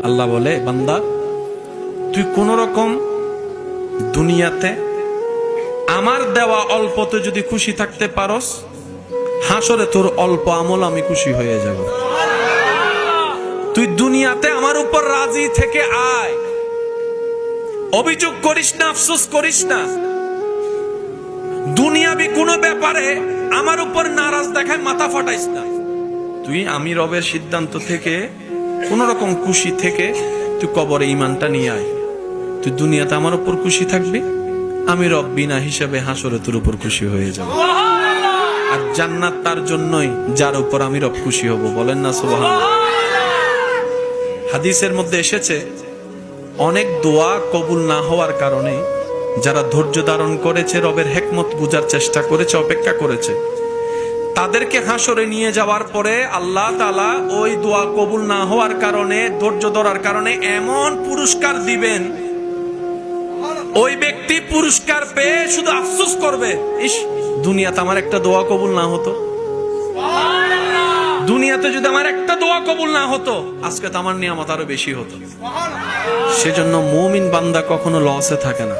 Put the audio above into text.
আল্লাহ বলে, বান্দা তুই কোন রকম দুনিয়াতে আমার দেওয়া অল্পতে যদি খুশি থাকতে পারস, হাসরে তোর অল্প আমল আমি খুশি হয়ে যাব। তুই দুনিয়াতে আমার উপর রাজি থেকে আয়, অভিযোগ করিস না, আফসোস করিস না। দুনিয়াবি কোন ব্যাপারে আমার উপর নারাজ দেখায় মাথা ফাটাইস না। তুই আমি রবের সিদ্ধান্ত থেকে কোন রকম খুশি থেকে তুই কবরে ঈমানটা নিয়ে আয়। তুই দুনিয়াতে আমার উপর খুশি থাকবি, আমি রব বিনা হিসাবে হাসরে তোর উপর খুশি হয়ে যাব। আর জান্নাত তার জন্যই যার উপর আমি রব খুশি হব। বলেন না সুবহানাল্লাহ। হাদিসের মধ্যে এসেছে, অনেক দোয়া কবুল না হওয়ার কারণে যারা ধৈর্য ধারণ করেছে, রবের হিকমত বুঝার চেষ্টা করেছে, অপেক্ষা করেছে, তাদেরকে হাসরে নিয়ে যাওয়ার পরে আল্লাহ তাআলা ওই দোয়া কবুল না হওয়ার কারণে, ধৈর্য ধরার কারণে এমন পুরস্কার দিবেন, ওই ব্যক্তি পুরস্কার পেয়ে শুধু আফসোস করবে, ইস দুনিয়াতে আমার একটা দোয়া কবুল না হতো, দুনিয়াতে যদি আমার একটা দোয়া কবুল না হতো, আজকে তো আমার নিয়ামত আরো বেশি হতো। সেজন্য মুমিন বান্দা কখনো লসে থাকে না।